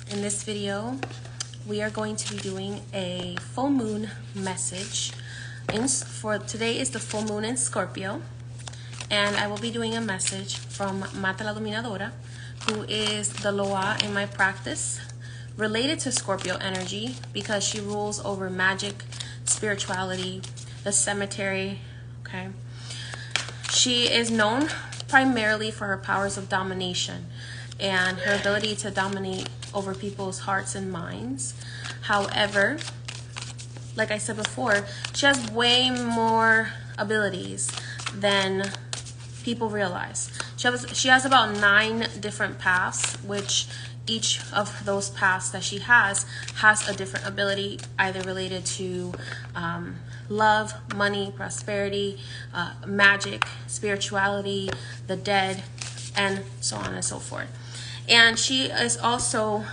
In this video, we are going to be doing a full moon message. For today is the full moon in Scorpio, and I will be doing a message from Marta la Dominadora, who is the Loa in my practice, related to Scorpio energy because she rules over magic, spirituality, the cemetery, okay? She is known primarily for her powers of domination and her ability to dominate over people's hearts and minds. However, like I said before, she has way more abilities than people realize. She has about 9 different paths, which each of those paths that she has a different ability, either related to love, money, prosperity, magic, spirituality, the dead, and so on and so forth. And she is also,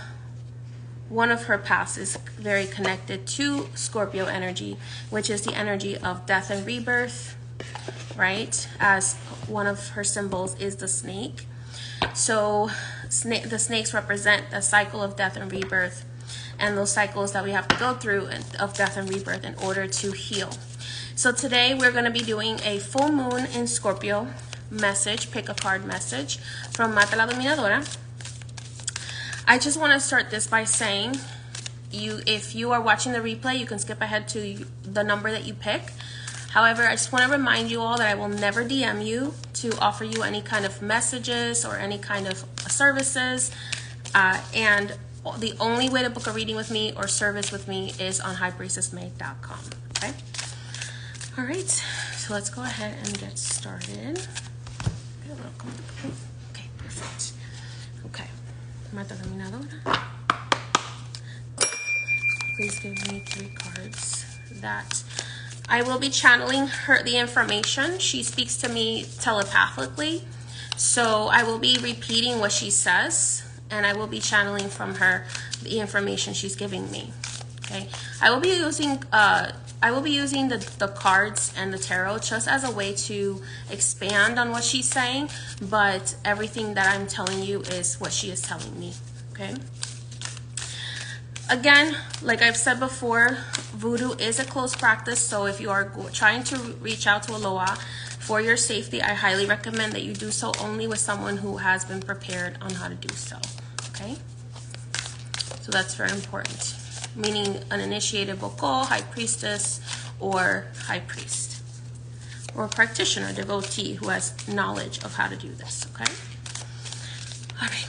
one of her paths is very connected to Scorpio energy, which is the energy of death and rebirth, right? As one of her symbols is the snake. So the snakes represent the cycle of death and rebirth, and those cycles that we have to go through of death and rebirth in order to heal. So today we're going to be doing a full moon in Scorpio message, pick a card message from Marta la Dominadora. I just want to start this by saying, if you are watching the replay, you can skip ahead to the number that you pick. However, I just want to remind you all that I will never DM you to offer you any kind of messages or any kind of services. And the only way to book a reading with me or service with me is on highpriestessmay.com. Okay? All right. So let's go ahead and get started. Get a little comfortable. Okay, perfect. Okay. Marta Dominadora. Please give me 3 cards that I will be channeling the information. She speaks to me telepathically, so I will be repeating what she says, and I will be channeling from her the information she's giving me. Okay, I will be using the cards and the tarot just as a way to expand on what she's saying, but everything that I'm telling you is what she is telling me. Okay. Again, like I've said before, voodoo is a close practice, so if you are trying to reach out to a Loa for your safety, I highly recommend that you do so only with someone who has been prepared on how to do so, okay? So that's very important, meaning an initiated Boko, high priestess, or high priest, or practitioner, devotee who has knowledge of how to do this, okay? All right,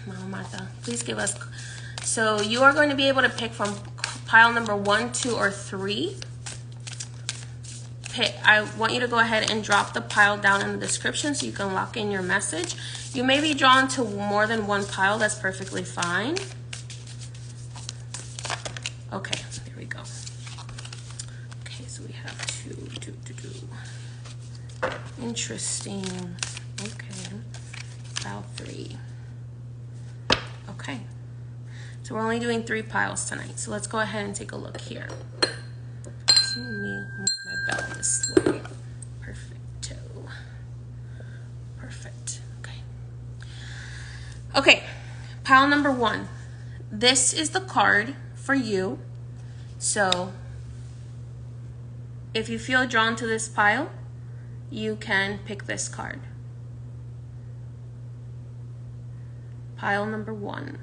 Mama Marta, please give us... So you are going to be able to pick from pile number 1, 2, or 3. I want you to go ahead and drop the pile down in the description so you can lock in your message. You may be drawn to more than one pile. That's perfectly fine. Okay, there we go. Okay, so we have 2. Interesting. Okay, pile 3. Okay. So we're only doing 3 piles tonight. So let's go ahead and take a look here. So let me move my bell this way. Perfecto. Perfect. Okay. Okay. Pile number 1. This is the card for you. So if you feel drawn to this pile, you can pick this card. Pile number 1.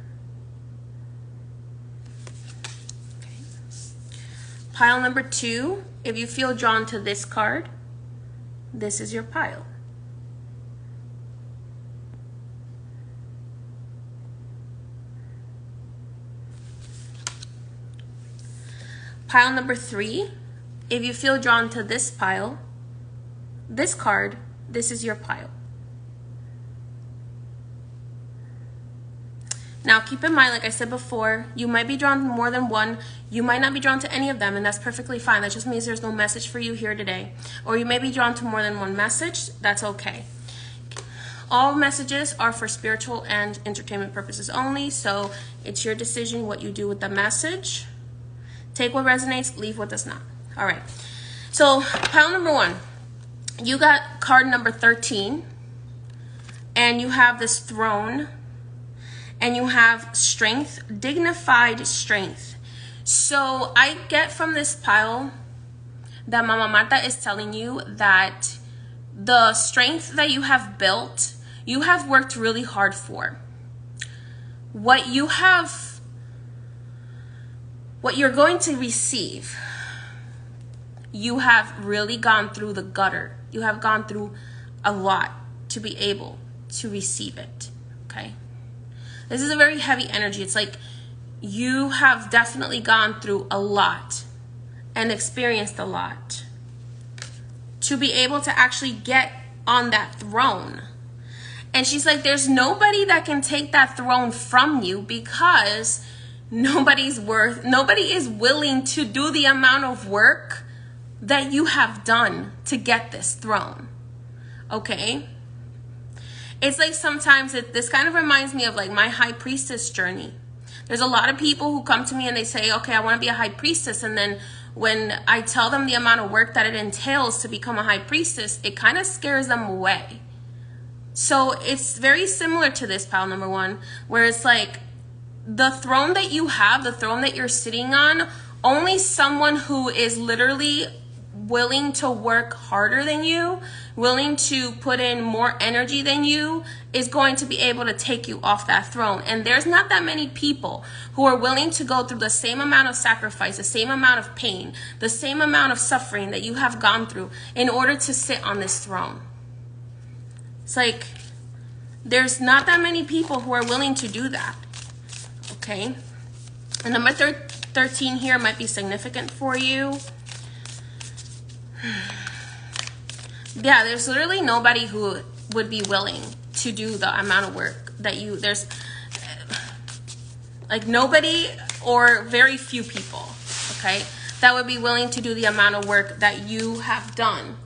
Pile number 2, if you feel drawn to this card, this is your pile. Pile number 3, if you feel drawn to this pile, this card, this is your pile. Now, keep in mind, like I said before, you might be drawn to more than one. You might not be drawn to any of them, and that's perfectly fine. That just means there's no message for you here today. Or you may be drawn to more than one message. That's okay. All messages are for spiritual and entertainment purposes only, so it's your decision what you do with the message. Take what resonates, leave what does not. All right. So, pile number 1. You got card number 13, and you have this throne. and you have strength, dignified strength. So I get from this pile that Mama Marta is telling you that the strength that you have built, you have worked really hard for. What you're going to receive, you have really gone through the gutter. You have gone through a lot to be able to receive it, okay? This is a very heavy energy. It's like you have definitely gone through a lot and experienced a lot to be able to actually get on that throne. And she's like, there's nobody that can take that throne from you, because nobody is willing to do the amount of work that you have done to get this throne. Okay? It's like sometimes this kind of reminds me of like my high priestess journey. There's a lot of people who come to me and they say, okay, I want to be a high priestess. And then when I tell them the amount of work that it entails to become a high priestess, it kind of scares them away. So it's very similar to this, pile number one, where it's like the throne that you have, the throne that you're sitting on, only someone who is literally willing to work harder than you, willing to put in more energy than you, is going to be able to take you off that throne. And there's not that many people who are willing to go through the same amount of sacrifice, the same amount of pain, the same amount of suffering that you have gone through in order to sit on this throne. It's like there's not that many people who are willing to do that. Okay? And number 13 here might be significant for you. Yeah, there's literally nobody who would be willing to do the amount of work that there's like nobody or very few people, okay, that would be willing to do the amount of work that you have done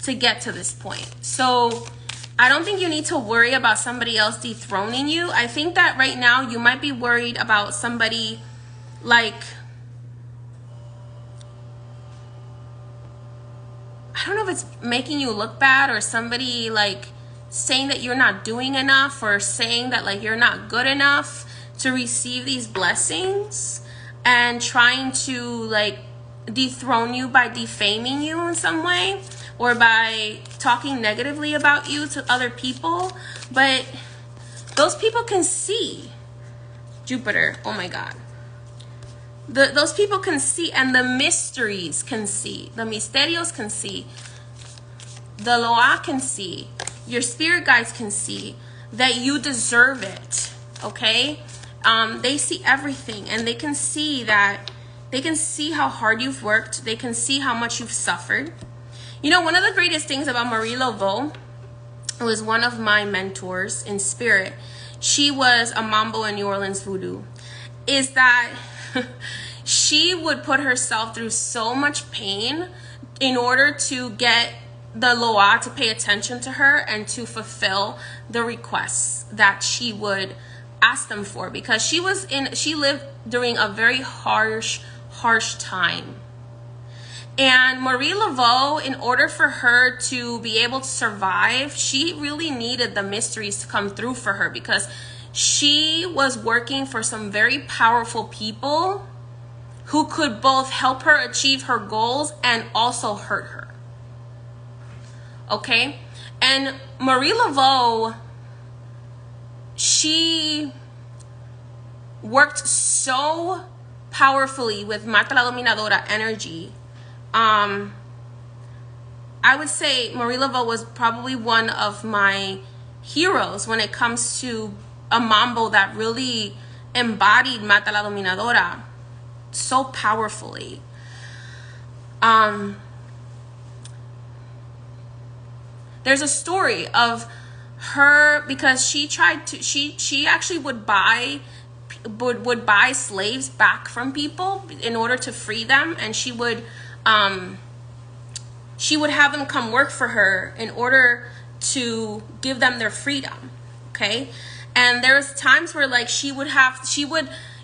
to get to this point. So I don't think you need to worry about somebody else dethroning you. I think that right now you might be worried about somebody like, I don't know if it's making you look bad, or somebody like saying that you're not doing enough, or saying that like you're not good enough to receive these blessings, and trying to like dethrone you by defaming you in some way, or by talking negatively about you to other people. But those people can see Jupiter. Oh my God. Those people can see, and the mysteries can see. The misterios can see. The Loa can see. Your spirit guides can see that you deserve it. Okay? They see everything, and they can see that, they can see how hard you've worked. They can see how much you've suffered. You know, one of the greatest things about Marie Laveau, who was one of my mentors in spirit, she was a mambo in New Orleans voodoo, is that she would put herself through so much pain in order to get the Loa to pay attention to her and to fulfill the requests that she would ask them for, because she lived during a very harsh time. And Marie Laveau, in order for her to be able to survive, she really needed the mysteries to come through for her, because she was working for some very powerful people who could both help her achieve her goals and also hurt her. Okay? And Marie Laveau, she worked so powerfully with Marta la Dominadora energy. I would say Marie Laveau was probably one of my heroes when it comes to a mambo that really embodied Marta la Dominadora so powerfully. There's a story of her, because she tried to, she actually would buy slaves back from people in order to free them, and she would have them come work for her in order to give them their freedom. Okay? And there's times where like she would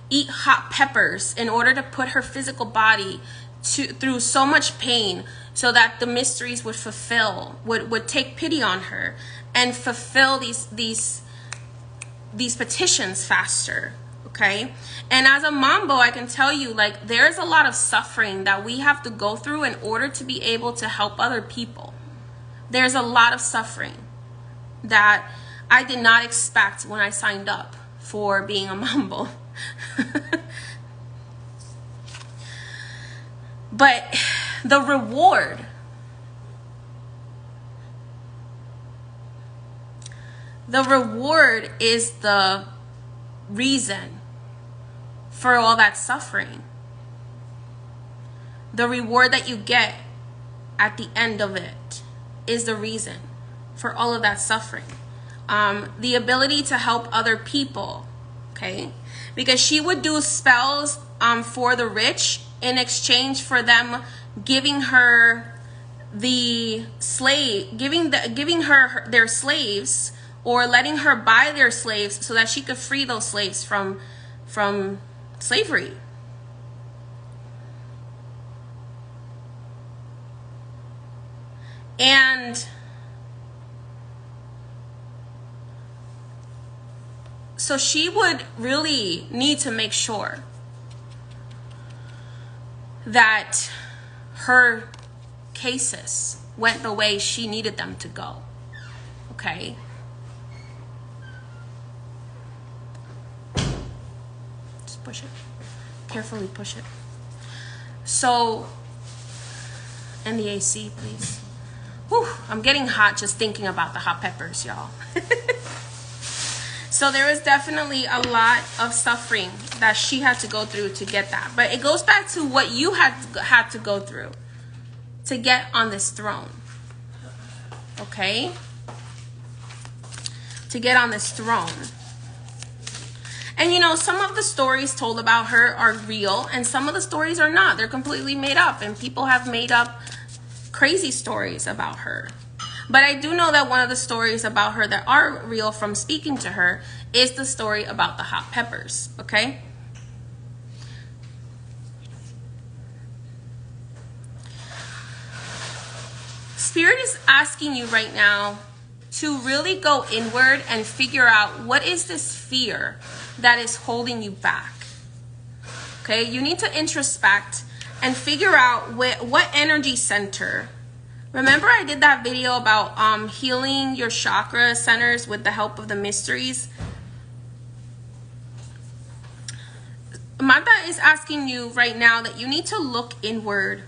eat hot peppers in order to put her physical body through so much pain, so that the mysteries would take pity on her and fulfill these these petitions faster. Okay, and as a mambo, I can tell you, like, there's a lot of suffering that we have to go through in order to be able to help other people. There's a lot of suffering that I did not expect when I signed up for being a mambo. But the reward, is the reason for all that suffering. The reward that you get at the end of it is the reason for all of that suffering. The ability to help other people, okay? Because she would do spells for the rich in exchange for them giving her the slave, giving her their slaves, or letting her buy their slaves so that she could free those slaves from slavery. And so she would really need to make sure that her cases went the way she needed them to go. Okay? Just push it. Carefully push it. So, and the AC, please. Whew, I'm getting hot just thinking about the hot peppers, y'all. So there was definitely a lot of suffering that she had to go through to get that. But it goes back to what you had to go through to get on this throne. Okay? To get on this throne. And you know, some of the stories told about her are real, and some of the stories are not. They're completely made up, and people have made up crazy stories about her. But I do know that one of the stories about her that are real from speaking to her is the story about the hot peppers, okay? Spirit is asking you right now to really go inward and figure out, what is this fear that is holding you back? Okay, you need to introspect and figure out what energy center. Remember I did that video about healing your chakra centers with the help of the mysteries? Marta is asking you right now that you need to look inward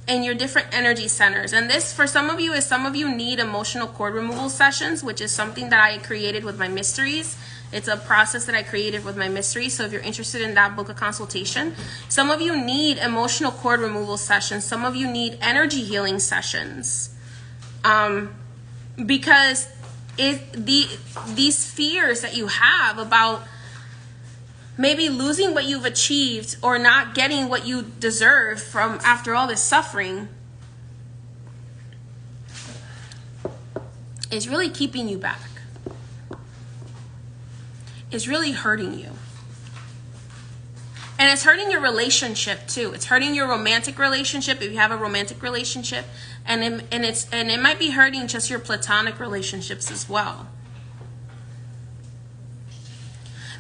in your different energy centers. And this, for some of you, is some of you need emotional cord removal sessions, which is something that I created with my mysteries. It's a process that I created with my mysteries. So if you're interested in that, book a consultation. Some of you need emotional cord removal sessions. Some of you need energy healing sessions. Because these fears that you have about maybe losing what you've achieved or not getting what you deserve from after all this suffering is really keeping you back. Is really hurting you. And it's hurting your relationship too. It's hurting your romantic relationship if you have a romantic relationship, and it might be hurting just your platonic relationships as well.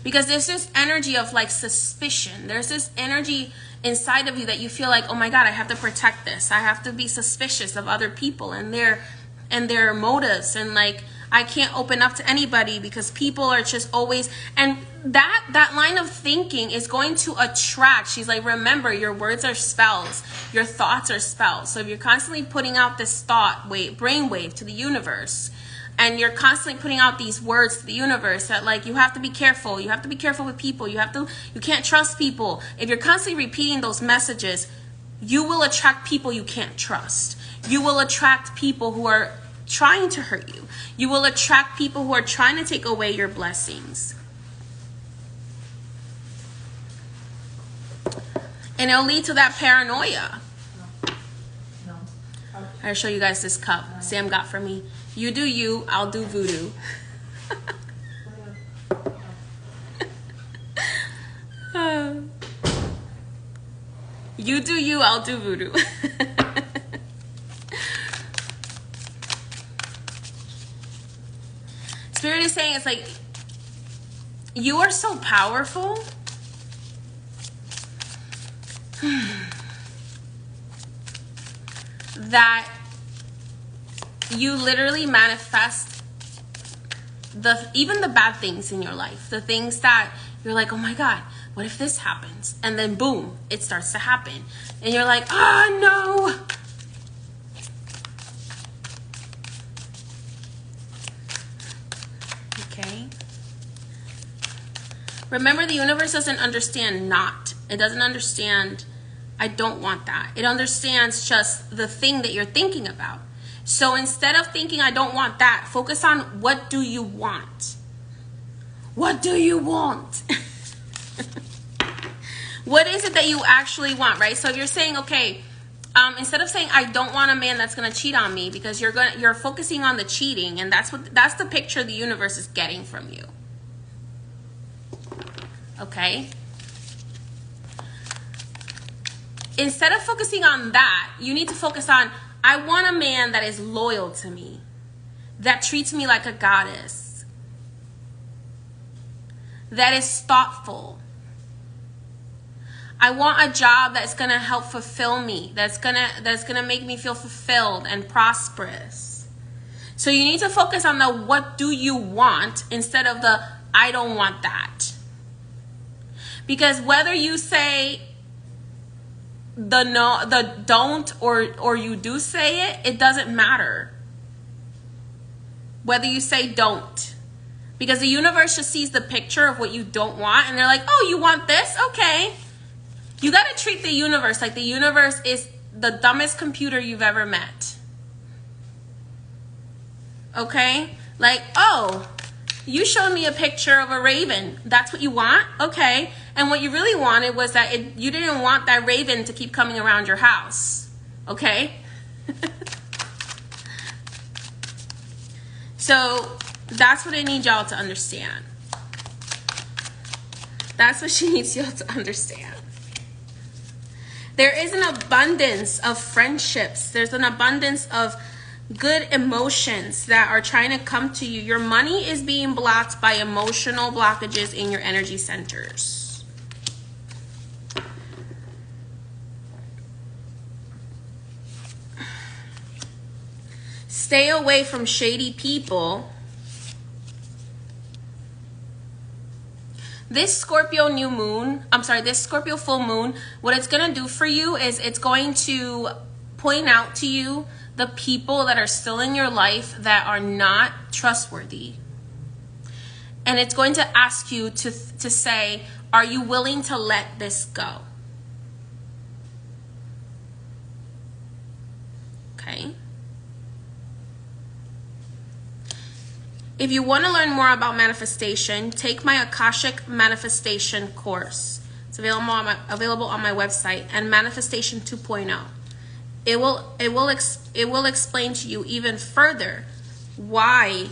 Because there's this energy of like suspicion. There's this energy inside of you that you feel like, oh my God, I have to protect this. I have to be suspicious of other people and their motives, and like I can't open up to anybody because people are just always, and that line of thinking is going to attract. She's like, remember, your words are spells, your thoughts are spells. So if you're constantly putting out this thought wave, brainwave to the universe, and you're constantly putting out these words to the universe that like, you have to be careful, you have to be careful with people, you can't trust people. If you're constantly repeating those messages, you will attract people you can't trust. You will attract people who are trying to hurt you. You will attract people who are trying to take away your blessings. And it'll lead to that paranoia. No. I'll show you guys this cup Sam got for me. You do you, I'll do voodoo. You do you, I'll do voodoo. Spirit is saying, it's like, you are so powerful. That you literally manifest even the bad things in your life, the things that you're like, oh my God, what if this happens? And then boom, it starts to happen. And you're like, oh no. Okay. Remember, the universe doesn't understand not. It doesn't understand, I don't want that. It understands just the thing that you're thinking about. So instead of thinking, I don't want that, focus on, what do you want? What do you want? What is it that you actually want, right? So if you're saying, okay, instead of saying, I don't want a man that's going to cheat on me, because you're focusing on the cheating, and that's the picture the universe is getting from you. Okay? Instead of focusing on that, you need to focus on, I want a man that is loyal to me, that treats me like a goddess, that is thoughtful. I want a job that's going to help fulfill me, that's going to make me feel fulfilled and prosperous. So you need to focus on the what do you want instead of the I don't want that. Because whether you say the no, the don't, or you do say it, it doesn't matter. Whether you say don't. Because the universe just sees the picture of what you don't want, and they're like, oh, you want this? Okay. You got to treat the universe like the universe is the dumbest computer you've ever met. Okay? Like, oh, you showed me a picture of a raven. That's what you want? Okay. And what you really wanted was that you didn't want that raven to keep coming around your house. Okay? So that's what I need y'all to understand. That's what she needs y'all to understand. There is an abundance of friendships. There's an abundance of good emotions that are trying to come to you. Your money is being blocked by emotional blockages in your energy centers. Stay away from shady people. This Scorpio new moon, this Scorpio full moon, what it's going to do for you is it's going to point out to you the people that are still in your life that are not trustworthy. And it's going to ask you to say, are you willing to let this go? Okay. If you want to learn more about manifestation, take my Akashic Manifestation course. It's available on my website, and Manifestation 2.0. It will explain to you even further why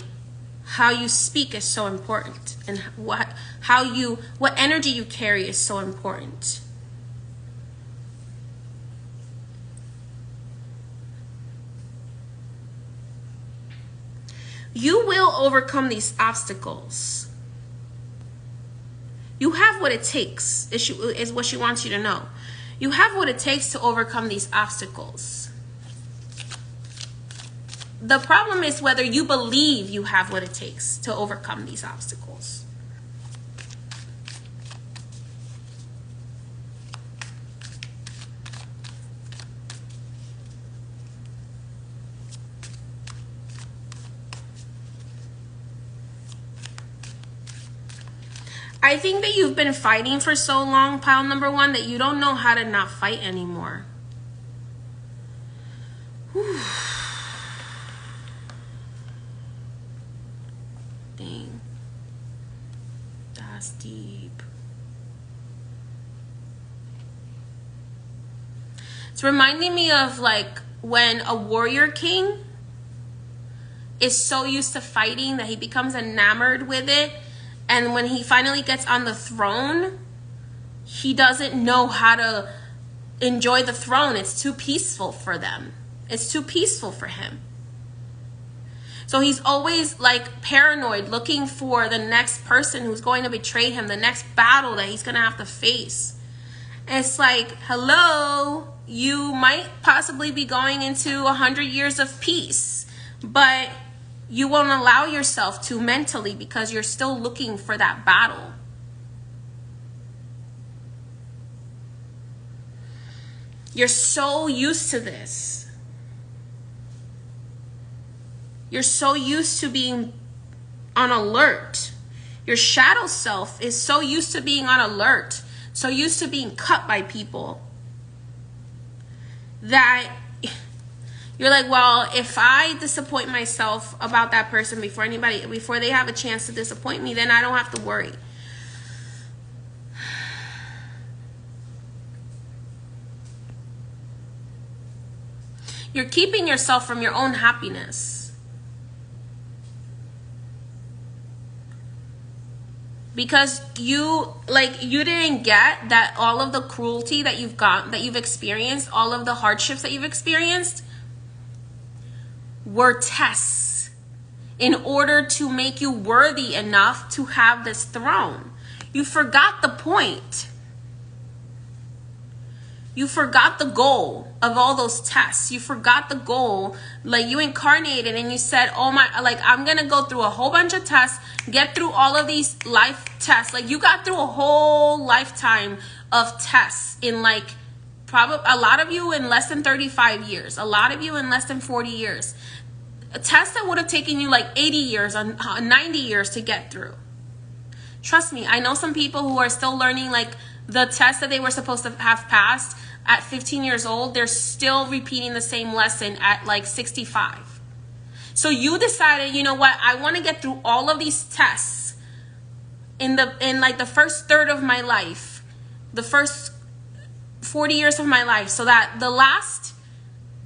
how you speak is so important, and what energy you carry is so important. You will overcome these obstacles. You have what it takes, is what she wants you to know. You have what it takes to overcome these obstacles. The problem is whether you believe you have what it takes to overcome these obstacles. I think that you've been fighting for so long, pile number one, that you don't know how to not fight anymore. Whew. Dang. That's deep. It's reminding me of like when a warrior king is so used to fighting that he becomes enamored with it. And when he finally gets on the throne, he doesn't know how to enjoy the throne. It's too peaceful for them. It's too peaceful for him. So he's always like paranoid, looking for the next person who's going to betray him, the next battle that he's going to have to face. And it's like, hello, you might possibly be going into 100 years of peace, but you won't allow yourself to mentally because you're still looking for that battle. You're so used to this. You're so used to being on alert. Your shadow self is so used to being on alert, so used to being cut by people, that you're like, well, if I disappoint myself about that person before they have a chance to disappoint me, then I don't have to worry. You're keeping yourself from your own happiness. Because you didn't get that all of the cruelty that you've experienced, all of the hardships that you've experienced were tests in order to make you worthy enough to have this throne. You forgot the point. You forgot the goal of all those tests. You forgot the goal. Like, you incarnated and you said, oh my, like, I'm going to go through a whole bunch of tests, get through all of these life tests. Like, you got through a whole lifetime of tests in like, probably a lot of you in less than 35 years, a lot of you in less than 40 years. A test that would have taken you like 80 years or 90 years to get through. Trust me, I know some people who are still learning like the test that they were supposed to have passed at 15 years old. They're still repeating the same lesson at like 65. So you decided, you know what, I want to get through all of these tests in like the first third of my life, the first 40 years of my life, so that the last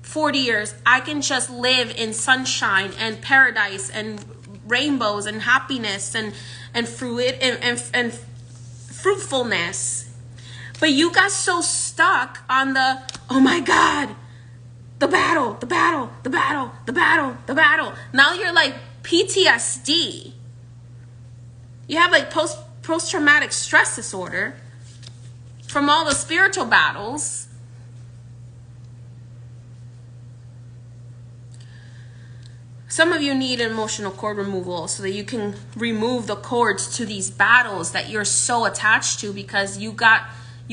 40 years I can just live in sunshine and paradise and rainbows and happiness and fruitfulness. But you got so stuck on the, oh my God, the battle. Now you're like PTSD. You have like post-traumatic stress disorder from all the spiritual battles. Some of you need emotional cord removal so that you can remove the cords to these battles that you're so attached to, because you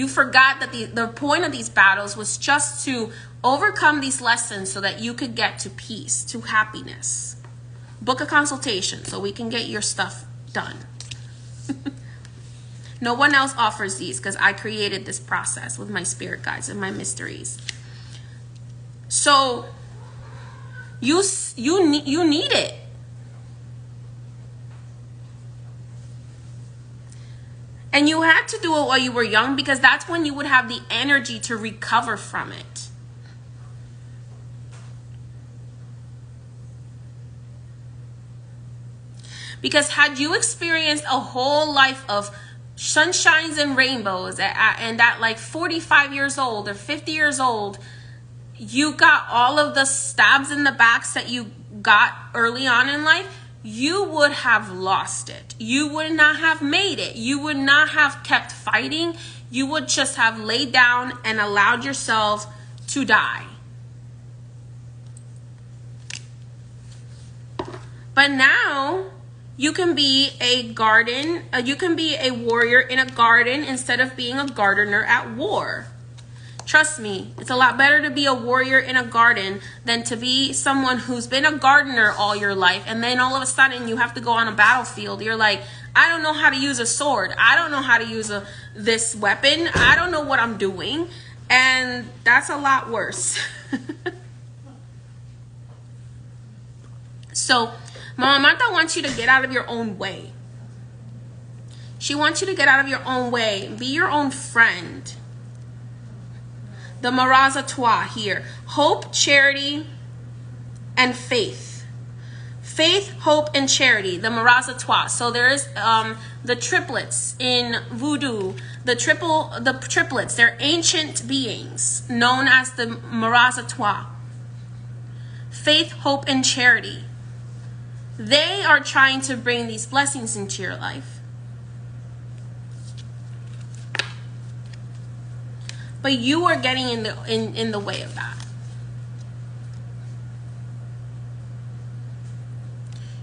forgot that the point of these battles was just to overcome these lessons so that you could get to peace, to happiness. Book a consultation so we can get your stuff done. No one else offers these because I created this process with my spirit guides and my mysteries. So you need it. And you had to do it while you were young, because that's when you would have the energy to recover from it. Because had you experienced a whole life of sunshines and rainbows and at like 45 years old or 50 years old, you got all of the stabs in the backs that you got early on in life, you would have lost it. You would not have made it. You would not have kept fighting. You would just have laid down and allowed yourself to die. But now you can be a warrior in a garden instead of being a gardener at war. Trust me, it's a lot better to be a warrior in a garden than to be someone who's been a gardener all your life, and then all of a sudden you have to go on a battlefield. You're like, I don't know how to use a sword. I don't know how to use this weapon. I don't know what I'm doing. And that's a lot worse. So Mama Marta wants you to get out of your own way. She wants you to get out of your own way. Be your own friend. The Maraza Trois here. Hope, charity, and faith. Faith, hope, and charity. The Maraza Trois. So there is the triplets in voodoo. The triplets. They're ancient beings known as the Maraza Trois. Faith, hope, and charity. They are trying to bring these blessings into your life. But you are getting in the way of that.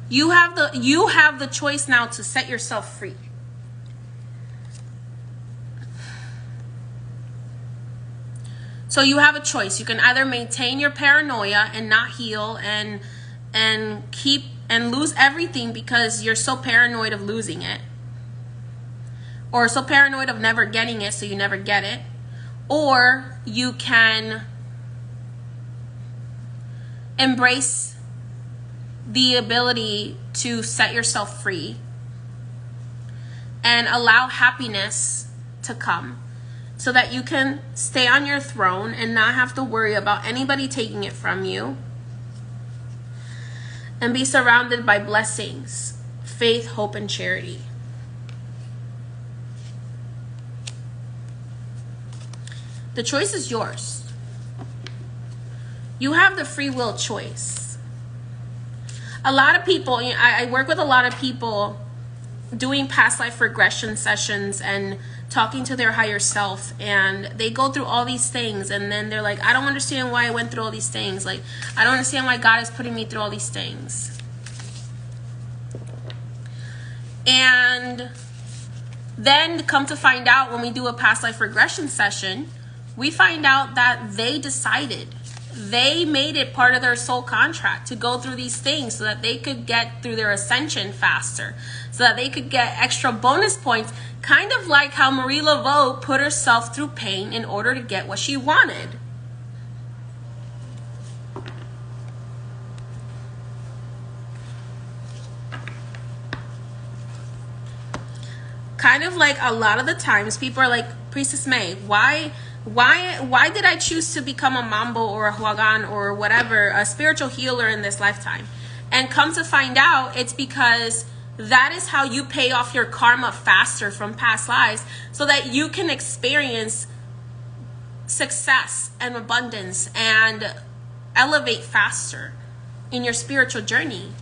You have the choice now to set yourself free. So you have a choice. You can either maintain your paranoia and not heal and keep and lose everything because you're so paranoid of losing it, or so paranoid of never getting it so you never get it, or you can embrace the ability to set yourself free and allow happiness to come so that you can stay on your throne and not have to worry about anybody taking it from you, and be surrounded by blessings, faith, hope, and charity. The choice is yours. You have the free will choice. A lot of people, I work with a lot of people doing past life regression sessions and talking to their higher self, and they go through all these things, and then they're like, I don't understand why I went through all these things. Like, I don't understand why God is putting me through all these things. And then come to find out, when we do a past life regression session, we find out that they decided, they made it part of their soul contract to go through these things so that they could get through their ascension faster, so that they could get extra bonus points, kind of like how Marie Laveau put herself through pain in order to get what she wanted. Kind of like a lot of the times people are like, Priestess May, why did I choose to become a mambo or a huagan or whatever, a spiritual healer in this lifetime? And come to find out, it's because that is how you pay off your karma faster from past lives, so that you can experience success and abundance and elevate faster in your spiritual journey.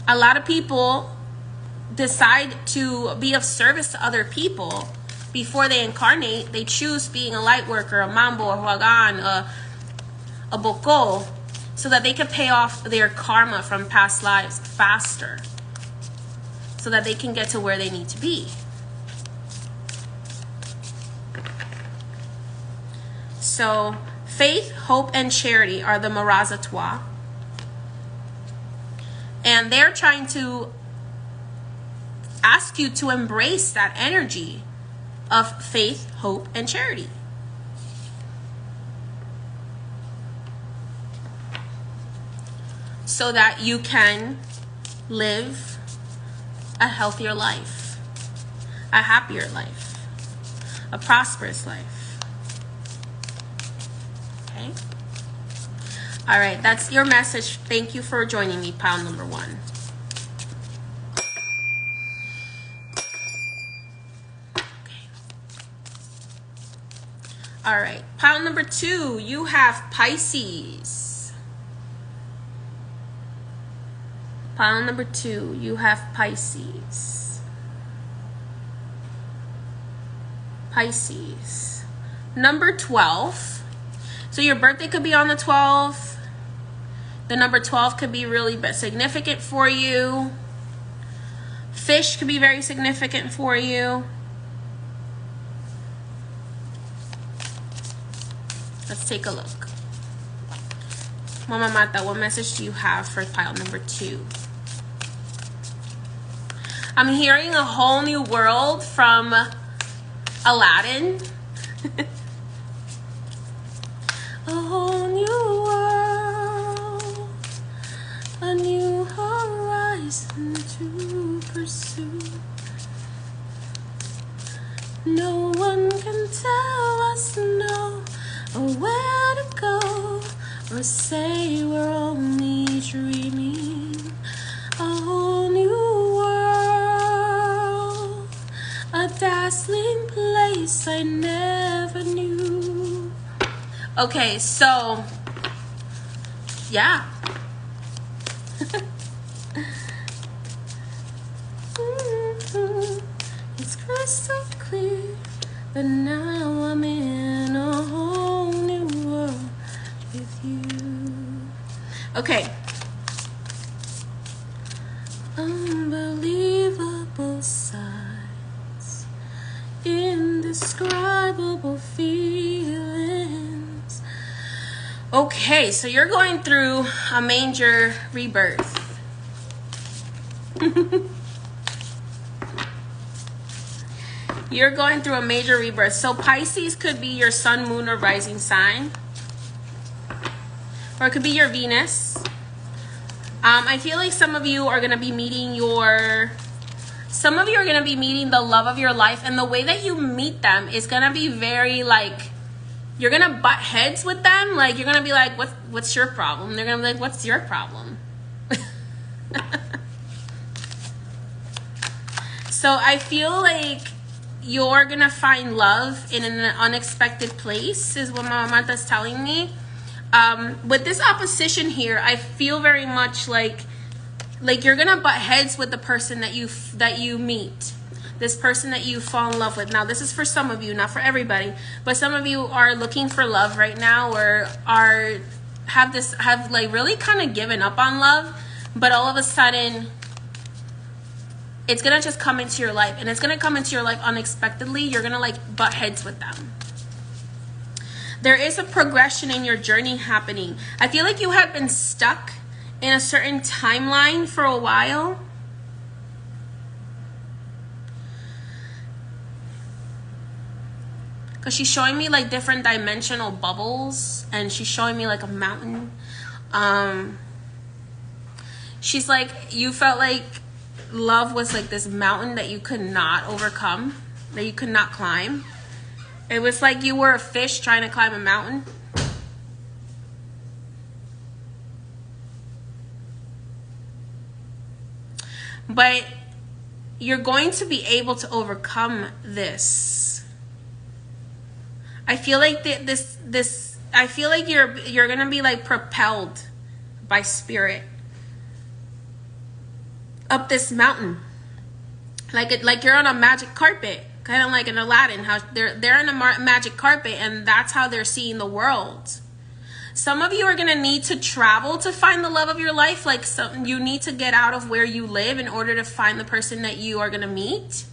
A lot of people decide to be of service to other people before they incarnate. They choose being a light worker, a mambo, a huagan, a boko, so that they can pay off their karma from past lives faster, so that they can get to where they need to be. So faith, hope, and charity are the Marazatoire. And they're trying to ask you to embrace that energy of faith, hope, and charity. So that you can live a healthier life, a happier life, a prosperous life. Okay? All right, that's your message. Thank you for joining me, pile number 1. All right, pile number 2, you have Pisces. Pile number 2, you have Pisces. Pisces. Number 12. So your birthday could be on the 12th. The number 12 could be really significant for you. Fish could be very significant for you. Let's take a look. Mama Marta, what message do you have for pile number 2? I'm hearing a whole new world from Aladdin. A whole new world, a new horizon to pursue. No one can tell us no, or where to go, or say we're only dreaming. A whole new world, a dazzling place I never knew. Okay, so yeah, It's crystal clear, but now I'm in a whole new world with you. Okay. Unbelievable sights, indescribable feelings. Okay, so you're going through a major rebirth. You're going through a major rebirth. So Pisces could be your sun, moon, or rising sign. Or it could be your Venus. I feel like some of you are going to be meeting the love of your life. And the way that you meet them is going to be very like, you're going to butt heads with them. Like, you're going to be like, what's your problem? They're going to be like, what's your problem? So I feel like you're going to find love in an unexpected place is what Marta's telling me. With this opposition here, I feel very much like you're gonna butt heads with the person that you meet, this person that you fall in love with. Now, this is for some of you, not for everybody, but some of you are looking for love right now, or have like really kind of given up on love, but all of a sudden, it's gonna just come into your life, and it's gonna come into your life unexpectedly. You're gonna like butt heads with them. There is a progression in your journey happening. I feel like you have been stuck in a certain timeline for a while. Because she's showing me like different dimensional bubbles, and she's showing me like a mountain. She's like, you felt like love was like this mountain that you could not overcome, that you could not climb. It was like you were a fish trying to climb a mountain. But you're going to be able to overcome this. I feel like I feel like you're going to be like propelled by spirit up this mountain. Like you're on a magic carpet. Kind of like in Aladdin, how they're in a magic carpet, and that's how they're seeing the world. Some of you are going to need to travel to find the love of your life. Like, you need to get out of where you live in order to find the person that you are going to meet.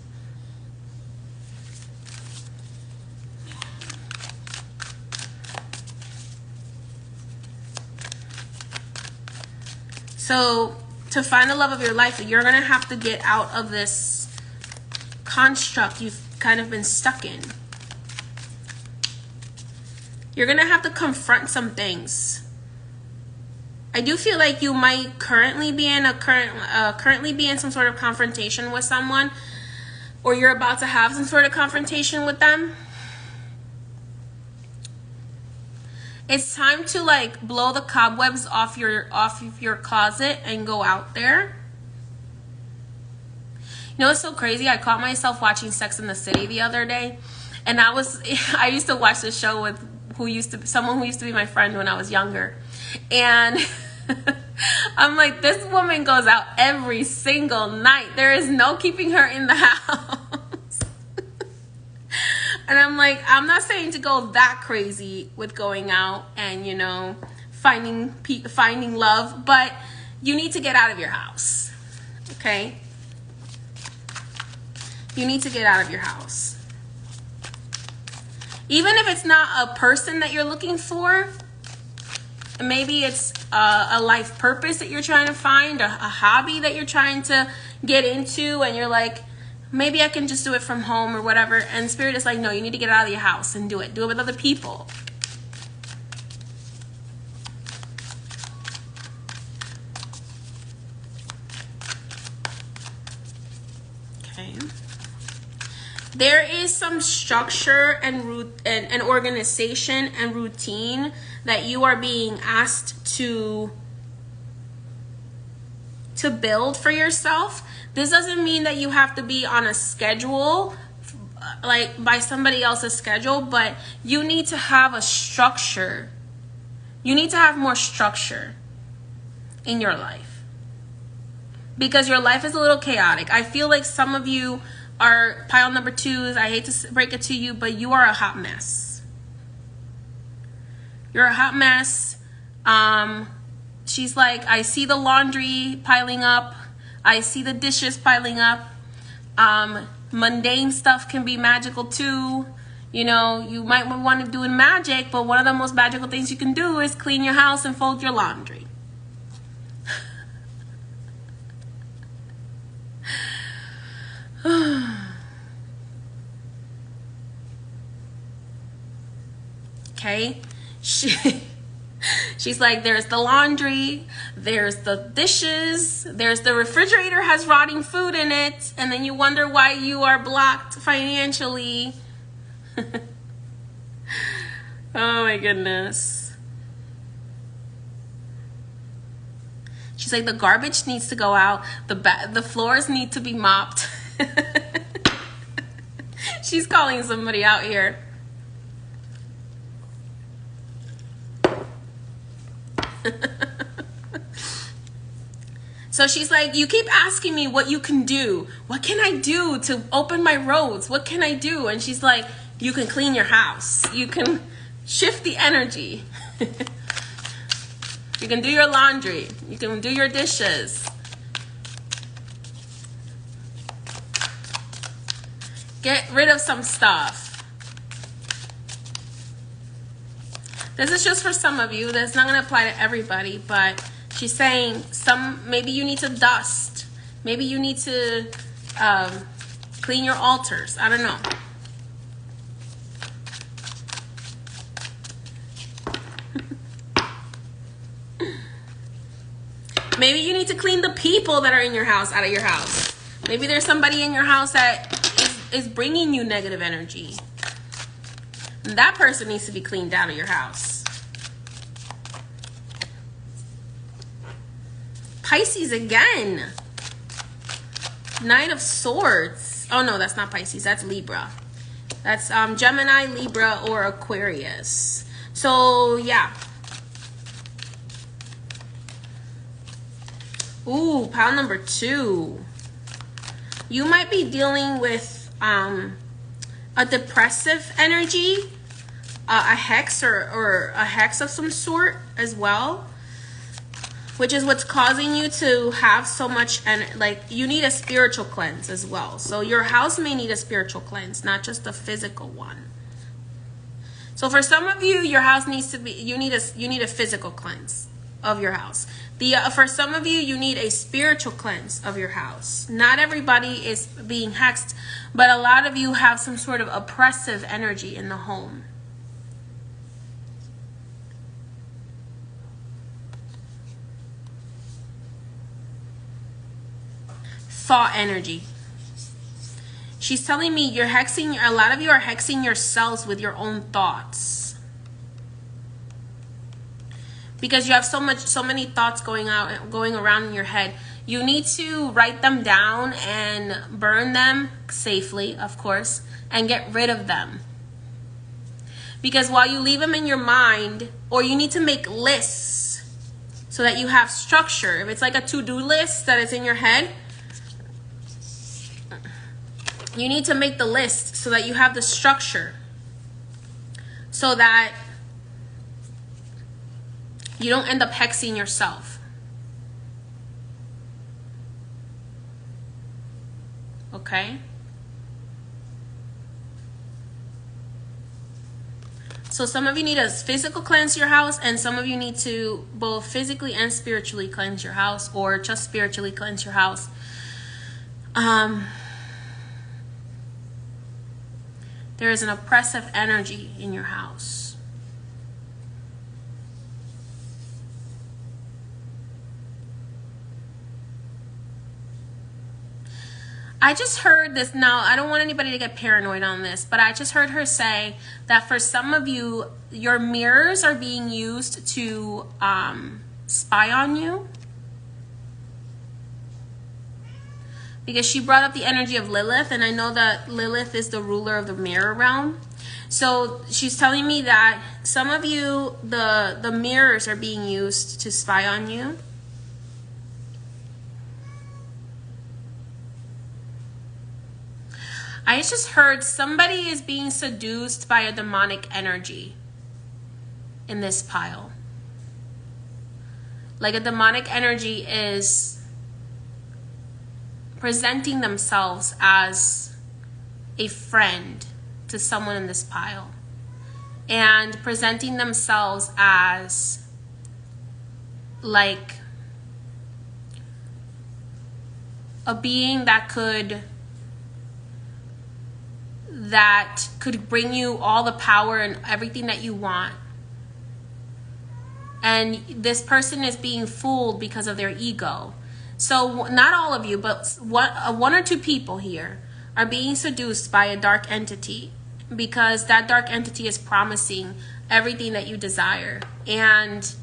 So, to find the love of your life, you're going to have to get out of this construct you've kind of been stuck in. You're gonna have to confront some things. I do feel like you might currently be in some sort of confrontation with someone, or you're about to have some sort of confrontation with them. It's time to like blow the cobwebs off your closet and go out there. You know, it's so crazy. I caught myself watching Sex and the City the other day, and I used to watch the show with someone who used to be my friend when I was younger, and I'm like, this woman goes out every single night. There is no keeping her in the house. And I'm like, I'm not saying to go that crazy with going out and, you know, finding love, but you need to get out of your house. Okay? You need to get out of your house. Even if it's not a person that you're looking for, maybe it's a life purpose that you're trying to find, a hobby that you're trying to get into, and you're like, maybe I can just do it from home or whatever. And Spirit is like, no, you need to get out of your house and do it. Do it with other people. Okay. There is some structure and organization and routine that you are being asked to build for yourself. This doesn't mean that you have to be on a schedule, like by somebody else's schedule, but you need to have a structure. You need to have more structure in your life, because your life is a little chaotic. I feel like some of you are pile number 2s. I hate to break it to you, but you are a hot mess. You're a hot mess. She's like, I see the laundry piling up. I see the dishes piling up. Mundane stuff can be magical too. You know, you might want to do magic, but one of the most magical things you can do is clean your house and fold your laundry. Okay? She's like, there's the laundry, there's the dishes, there's the refrigerator has rotting food in it, and then you wonder why you are blocked financially. Oh my goodness. She's like, the garbage needs to go out, the floors need to be mopped. She's calling somebody out here. So she's like, you keep asking me what you can do. What can I do to open my roads? What can I do? And she's like, you can clean your house. You can shift the energy. You can do your laundry. You can do your dishes. Get rid of some stuff. This is just for some of you. That's not going to apply to everybody, but she's saying maybe you need to dust. Maybe you need to clean your altars. I don't know. Maybe you need to clean the people that are in your house out of your house. Maybe there's somebody in your house that is bringing you negative energy. That person needs to be cleaned out of your house. Pisces again. Knight of Swords. Oh no, that's not Pisces. That's Libra. That's Gemini, Libra, or Aquarius. So yeah. Ooh, pile number 2. You might be dealing with a depressive energy, a hex or a hex of some sort as well, which is what's causing you to have so much, and like you need a spiritual cleanse as well. So your house may need a spiritual cleanse, not just a physical one. So for some of you, your house needs to be, you need a physical cleanse of your house. For some of you, you need a spiritual cleanse of your house. Not everybody is being hexed, but a lot of you have some sort of oppressive energy in the home. Thought energy. She's telling me you're hexing, a lot of you are hexing yourselves with your own thoughts. Because you have so many thoughts going around in your head. You need to write them down and burn them safely, of course, and get rid of them. Because while you leave them in your mind, or you need to make lists so that you have structure. If it's like a to-do list that is in your head, you need to make the list so that you have the structure, so that you don't end up hexing yourself. Okay? So some of you need to physical cleanse your house, and some of you need to both physically and spiritually cleanse your house, or just spiritually cleanse your house. There is an oppressive energy in your house. I just heard this. Now, I don't want anybody to get paranoid on this, but I just heard her say that for some of you, your mirrors are being used to spy on you. Because she brought up the energy of Lilith, and I know that Lilith is the ruler of the mirror realm. So she's telling me that some of you, the mirrors are being used to spy on you. I just heard somebody is being seduced by a demonic energy in this pile. Like a demonic energy is presenting themselves as a friend to someone in this pile. And presenting themselves as like a being that could bring you all the power and everything that you want. And this person is being fooled because of their ego. So not all of you, but one or two people here are being seduced by a dark entity, because that dark entity is promising everything that you desire. And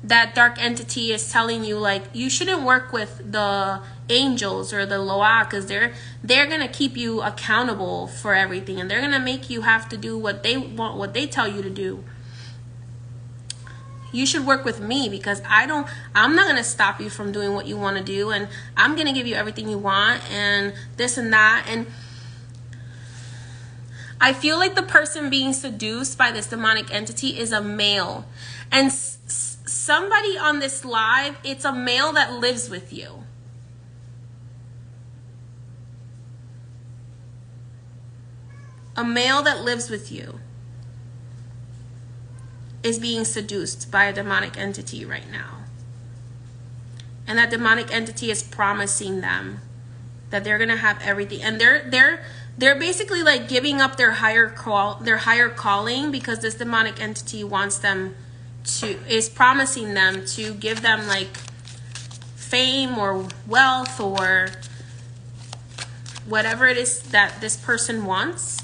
that dark entity is telling you, like, you shouldn't work with the angels or the Loa, because they're going to keep you accountable for everything, and they're going to make you have to do what they want, what they tell you to do. You should work with me, because I'm not going to stop you from doing what you want to do, and I'm going to give you everything you want, and this and that. And I feel like the person being seduced by this demonic entity is a male. And somebody on this live, it's a male that lives with you. A male that lives with you is being seduced by a demonic entity right now. And that demonic entity is promising them that they're going to have everything. And they're basically like giving up their higher calling, because this demonic entity is promising them to give them like fame or wealth or whatever it is that this person wants.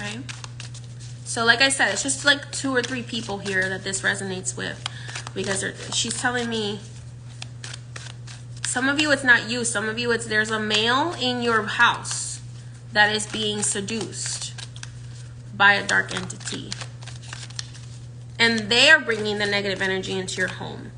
Okay. So like I said, it's just like 2 or 3 people here that this resonates with, because she's telling me, some of you it's not you, some of you there's a male in your house that is being seduced by a dark entity, and they are bringing the negative energy into your home.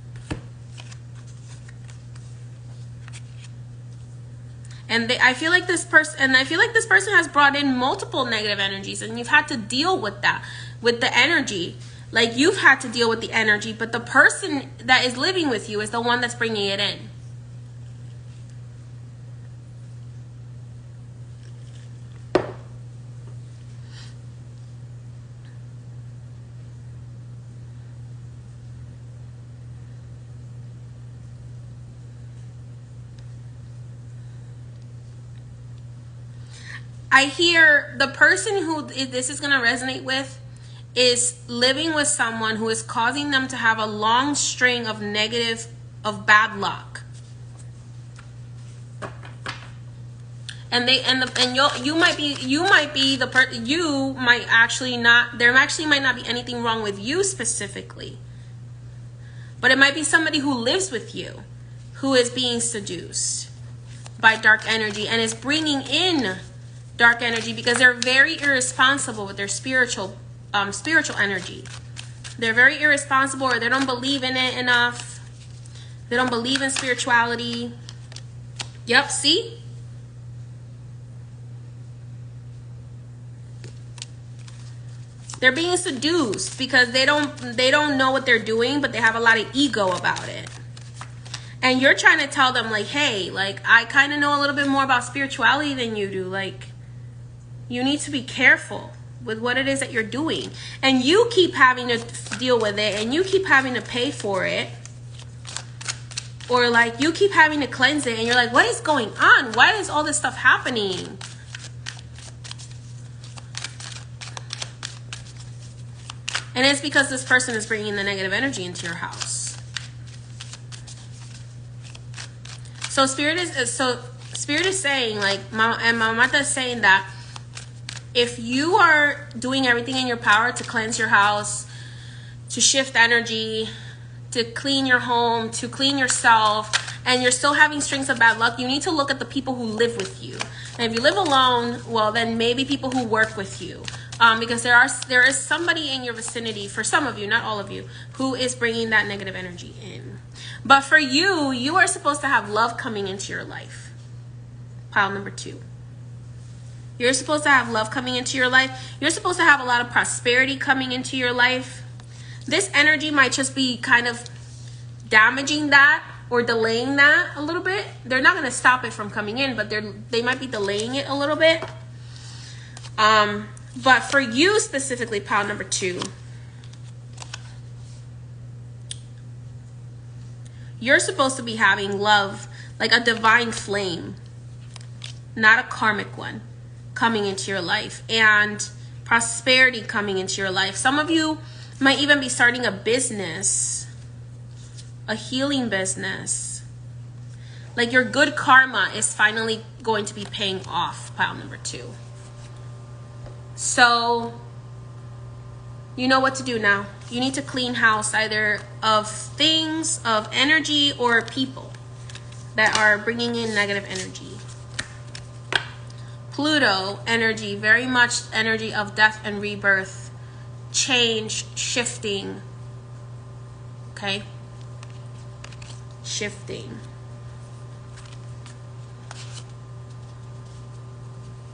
And I feel like this person has brought in multiple negative energies, and you've had to deal with that, with the energy. Like, you've had to deal with the energy, but the person that is living with you is the one that's bringing it in. I hear the person who this is going to resonate with is living with someone who is causing them to have a long string of bad luck. And you might actually not, there actually might not be anything wrong with you specifically, but it might be somebody who lives with you who is being seduced by dark energy and is bringing in dark energy, because they're very irresponsible with their spiritual energy. They're very irresponsible, or they don't believe in it enough. They don't believe in spirituality. Yep, see? They're being seduced because they don't know what they're doing, but they have a lot of ego about it. And you're trying to tell them, like, hey, like, I kind of know a little bit more about spirituality than you do. Like, you need to be careful with what it is that you're doing. And you keep having to deal with it, and you keep having to pay for it. Or like, you keep having to cleanse it, and you're like, what is going on? Why is all this stuff happening? And it's because this person is bringing the negative energy into your house. So Spirit is saying, like, Marta is saying that if you are doing everything in your power to cleanse your house, to shift energy, to clean your home, to clean yourself, and you're still having strings of bad luck, you need to look at the people who live with you. And if you live alone, well, then maybe people who work with you. Because there is somebody in your vicinity, for some of you, not all of you, who is bringing that negative energy in. But for you, you are supposed to have love coming into your life. Pile number 2. You're supposed to have love coming into your life. You're supposed to have a lot of prosperity coming into your life. This energy might just be kind of damaging that or delaying that a little bit. They're not going to stop it from coming in, but they might be delaying it a little bit. But for you specifically, pile number 2, you're supposed to be having love, like a divine flame, not a karmic one, coming into your life, and prosperity coming into your life. Some of you might even be starting a business, a healing business. Like your good karma is finally going to be paying off, pile number 2. So you know what to do now. You need to clean house, either of things, of energy, or people that are bringing in negative energy. Pluto energy, very much energy of death and rebirth, change, shifting. Okay? Shifting.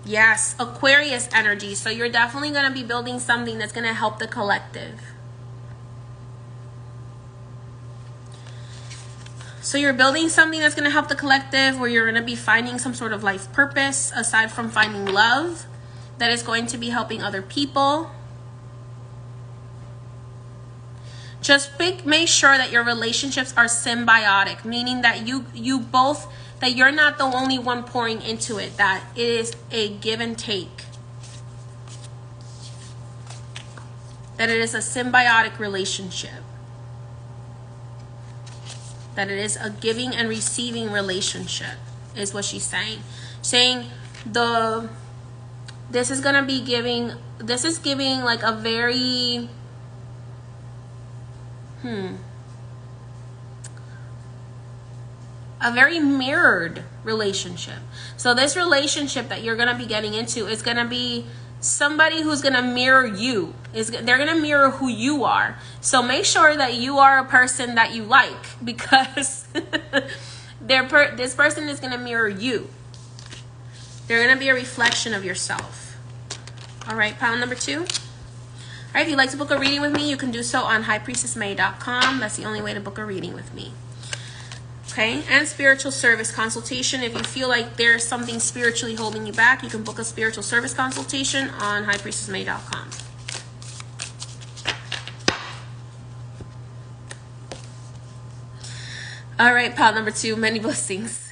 Yes, Aquarius energy. So you're definitely going to be building something that's going to help the collective. So you're building something that's going to help the collective, where you're going to be finding some sort of life purpose aside from finding love, that is going to be helping other people. Just make sure that your relationships are symbiotic, meaning that you both, that you're not the only one pouring into it, that it is a give and take. That it is a symbiotic relationship. That it is a giving and receiving relationship, is what she's saying. Saying this is gonna be giving, this is giving like a very a very mirrored relationship. So this relationship that you're going to be getting into is going to be somebody who's going to mirror you. They're going to mirror who you are. So make sure that you are a person that you like, because this person is going to mirror you. They're going to be a reflection of yourself. All right, pile number 2. All right, if you'd like to book a reading with me, you can do so on highpriestessmay.com. That's the only way to book a reading with me. Okay, and spiritual service consultation. If you feel like there's something spiritually holding you back, you can book a spiritual service consultation on highpriestessmay.com. All right, pile number 2, many blessings.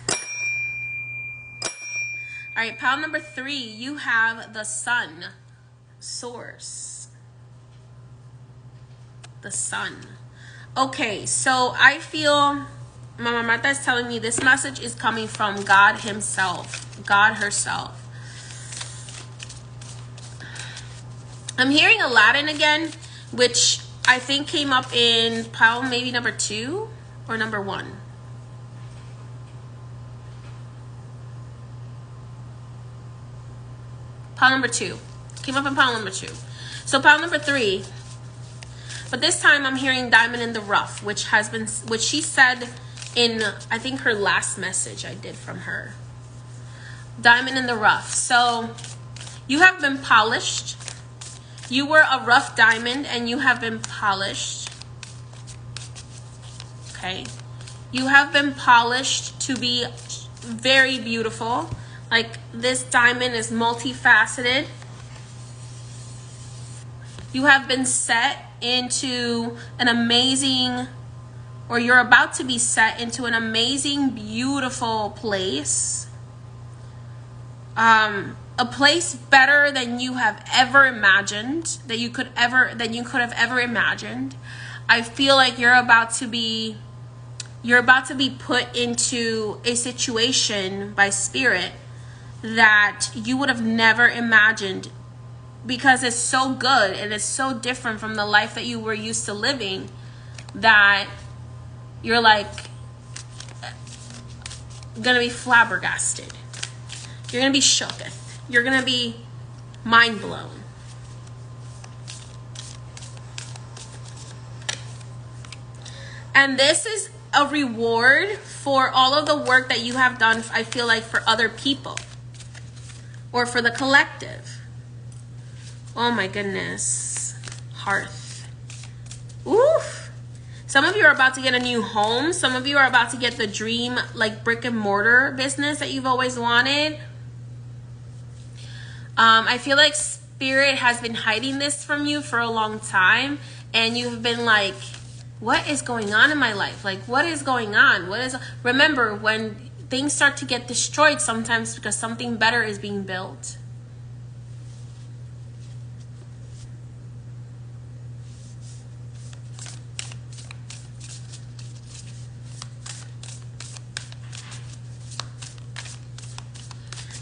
All right, pile number 3, you have the sun, source. The sun. Okay, so I feel Mama Marta is telling me this message is coming from God himself, God herself. I'm hearing Aladdin again, which I think came up in pile maybe number 2 or number 1. Pile number 2. Came up in pile number 2. So pile number 3. But this time I'm hearing diamond in the rough, which she said in, I think, her last message I did from her. Diamond in the rough. So you have been polished. You were a rough diamond and you have been polished. Okay. You have been polished to be very beautiful. Like, this diamond is multifaceted. You have been set into an amazing, or you're about to be set into an amazing, beautiful place. A place better than you have ever imagined, that you could have ever imagined. I feel like you're about to be put into a situation by spirit that you would have never imagined, because it's so good and it's so different from the life that you were used to living, that you're like gonna be flabbergasted. You're gonna be shooketh. You're gonna be mind blown. And this is a reward for all of the work that you have done, I feel like, for other people or for the collective. Oh my goodness. Hearth. Oof. Some of you are about to get a new home. Some of you are about to get the dream, like, brick and mortar business that you've always wanted. I feel like Spirit has been hiding this from you for a long time, and you've been like, what is going on in my life? Like, what is going on? Remember, when things start to get destroyed, sometimes because something better is being built.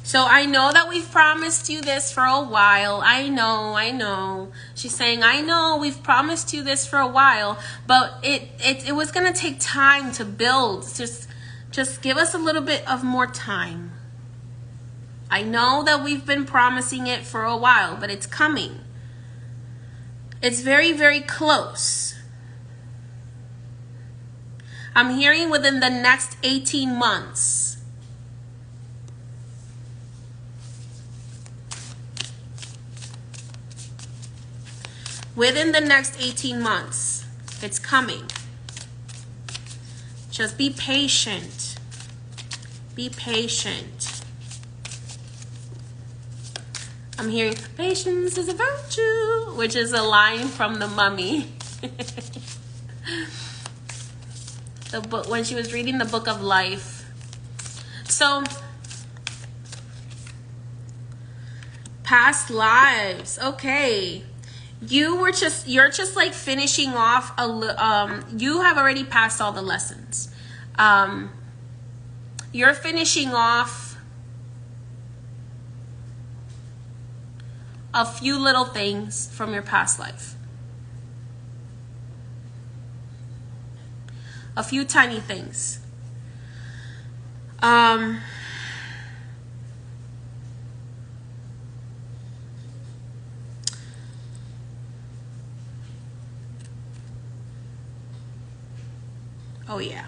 So I know that we've promised you this for a while. I know. She's saying, I know we've promised you this for a while, but it was going to take time to build. Just give us a little bit of more time. I know that we've been promising it for a while, but it's coming. It's very, very close. I'm hearing within the next 18 months. Within the next 18 months, it's coming. Just be patient. Be patient. I'm hearing patience is a virtue, which is a line from the Mummy. The book, when she was reading the Book of Life. So, past lives. Okay. You're just like finishing off you have already passed all the lessons. You're finishing off a few little things from your past life. A few tiny things. Oh yeah.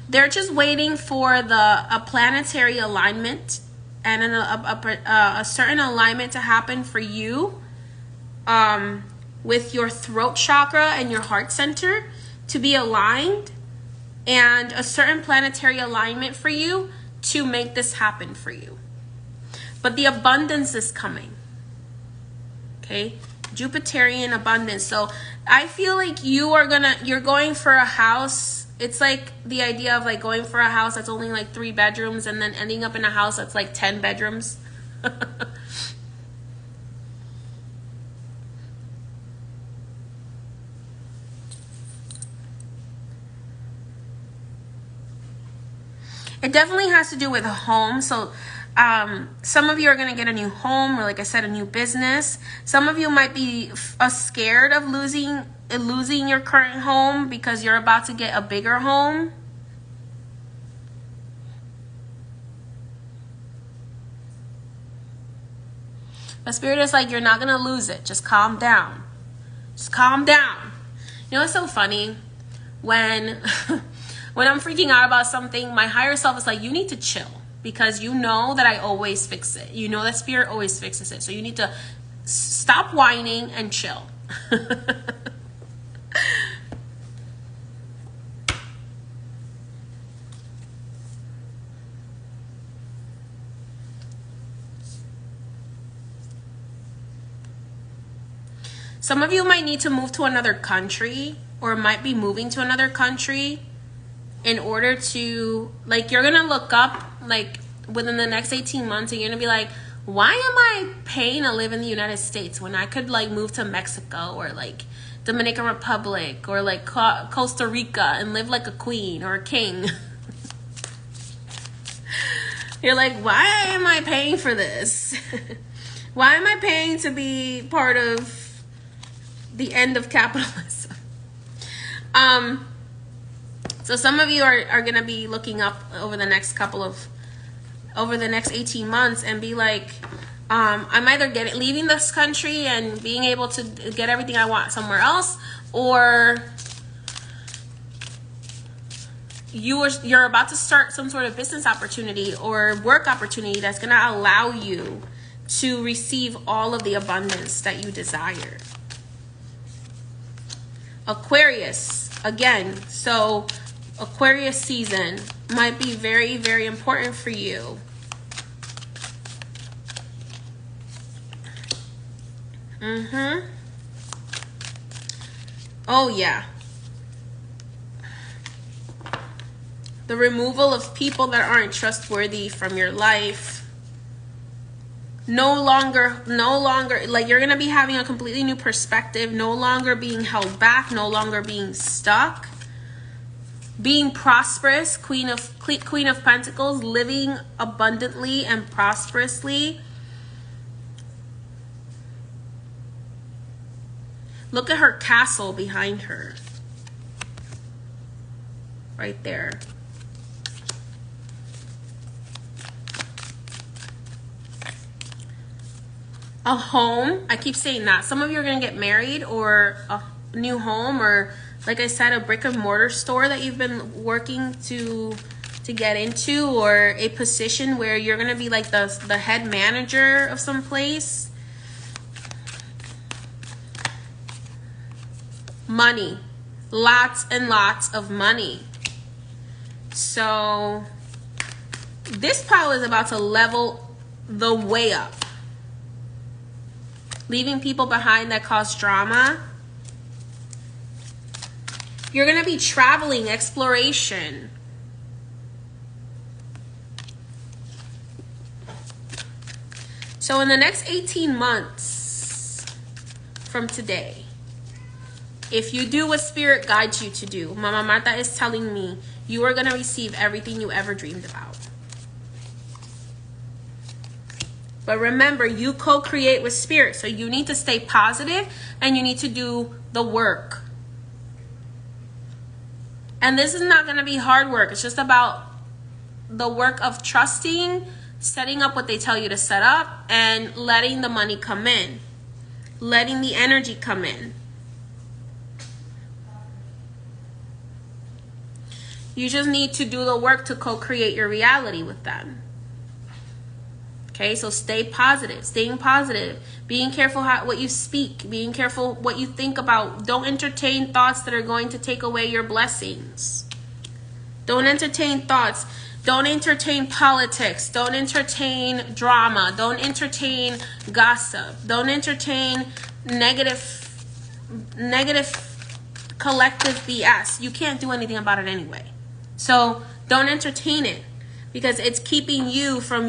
They're just waiting for a planetary alignment and a certain alignment to happen for you with your throat chakra and your heart center to be aligned, and a certain planetary alignment for you to make this happen for you. But the abundance is coming. Okay? Jupiterian abundance. So I feel like you're going for a house. It's like the idea of like going for a house that's only like 3 bedrooms and then ending up in a house that's like 10 bedrooms. It definitely has to do with a home. So some of you are going to get a new home, or like I said, a new business. Some of you might be scared of losing your current home because you're about to get a bigger home. But Spirit is like, you're not going to lose it. Just calm down. Just calm down. You know what's so funny? When I'm freaking out about something, my higher self is like, you need to chill. Because you know that I always fix it. You know that Spirit always fixes it. So you need to stop whining and chill. Some of you might need to move to another country, or might be moving to another country in order to, like, you're gonna look up, like, within the next 18 months, and you're gonna be like, why am I paying to live in the United States when I could, like, move to Mexico, or like Dominican Republic, or like Costa Rica and live like a queen or a king? You're like, why am I paying for this? Why am I paying to be part of the end of capitalism? So some of you are going to be looking up over the next 18 months and be like, I'm either leaving this country and being able to get everything I want somewhere else, or you're about to start some sort of business opportunity or work opportunity that's going to allow you to receive all of the abundance that you desire. Aquarius, again, so Aquarius season might be very, very important for you. Oh yeah. The removal of people that aren't trustworthy from your life. No longer, like you're going to be having a completely new perspective, no longer being held back, no longer being stuck. Being prosperous, Queen of Pentacles, living abundantly and prosperously. Look at her castle behind her. Right there. A home. I keep saying that. Some of you are going to get married, or a new home, or like I said, a brick and mortar store that you've been working to get into, or a position where you're going to be like the head manager of some place. Money. Lots and lots of money. So this pile is about to level the way up. Leaving people behind that cause drama. You're going to be traveling, exploration. So in the next 18 months from today, if you do what Spirit guides you to do, Mama Marta is telling me you are going to receive everything you ever dreamed about. But remember, you co-create with Spirit. So you need to stay positive and you need to do the work. And this is not going to be hard work. It's just about the work of trusting, setting up what they tell you to set up, and letting the money come in. Letting the energy come in. You just need to do the work to co-create your reality with them. Okay, so stay positive, staying positive, being careful what you speak, being careful what you think about. Don't entertain thoughts that are going to take away your blessings. Don't entertain thoughts. Don't entertain politics. Don't entertain drama. Don't entertain gossip. Don't entertain negative collective BS. You can't do anything about it anyway. So don't entertain it, because it's keeping you, from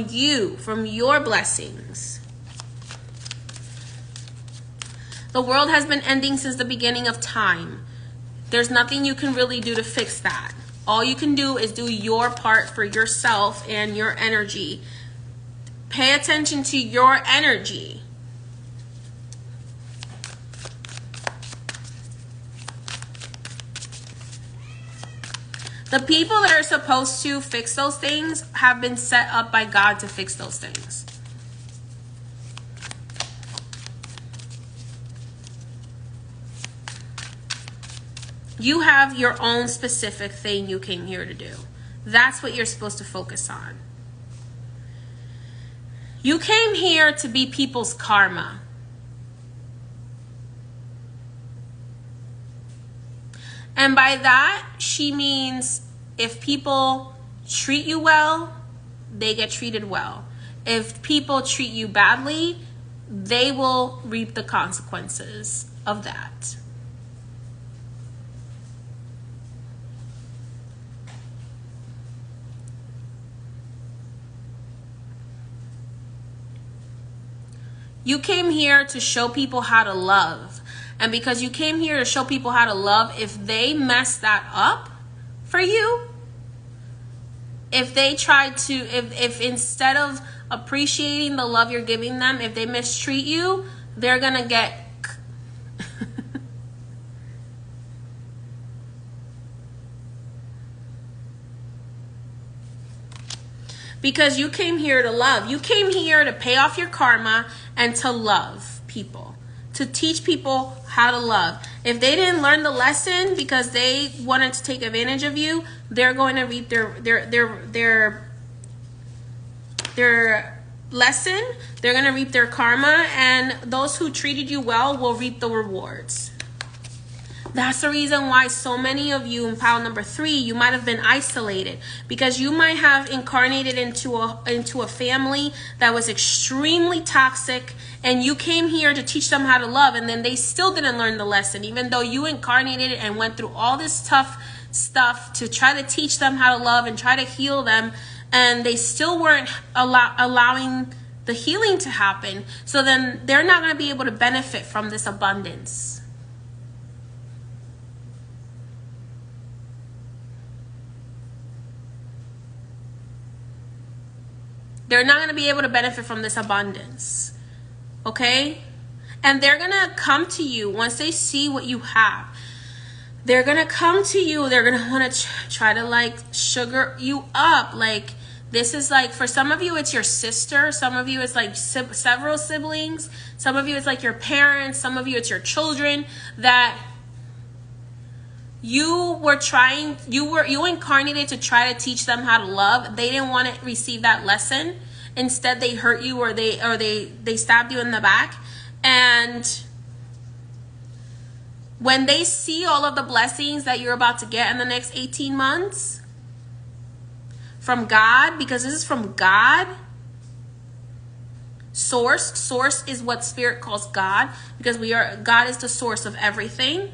your blessings. The world has been ending since the beginning of time. There's nothing you can really do to fix that. All you can do is do your part for yourself and your energy. Pay attention to your energy. The people that are supposed to fix those things have been set up by God to fix those things. You have your own specific thing you came here to do. That's what you're supposed to focus on. You came here to be people's karma. And by that, she means if people treat you well, they get treated well. If people treat you badly, they will reap the consequences of that. You came here to show people how to love. And because you came here to show people how to love, if they mess that up for you, if they try to, if instead of appreciating the love you're giving them, if they mistreat you, they're going to get... Because you came here to love. You came here to pay off your karma and to love people. To teach people how to love. If they didn't learn the lesson because they wanted to take advantage of you, they're going to reap their lesson. They're going to reap their karma, and those who treated you well will reap the rewards. That's the reason why so many of you in pile number 3, you might have been isolated, because you might have incarnated into a family that was extremely toxic, and you came here to teach them how to love, and then they still didn't learn the lesson, even though you incarnated and went through all this tough stuff to try to teach them how to love and try to heal them, and they still weren't allowing the healing to happen. So then they're not going to be able to benefit from this abundance. They're not going to be able to benefit from this abundance. Okay? And they're going to come to you once they see what you have. They're going to come to you. They're going to want to try to like sugar you up. Like, this is like, for some of you, it's your sister. Some of you, it's like several siblings. Some of you, it's like your parents. Some of you, it's your children that you incarnated to try to teach them how to love. They didn't want to receive that lesson. Instead, they hurt you, or they stabbed you in the back. And when they see all of the blessings that you're about to get in the next 18 months from God, because this is from God, source is what spirit calls God, because God is the source of everything.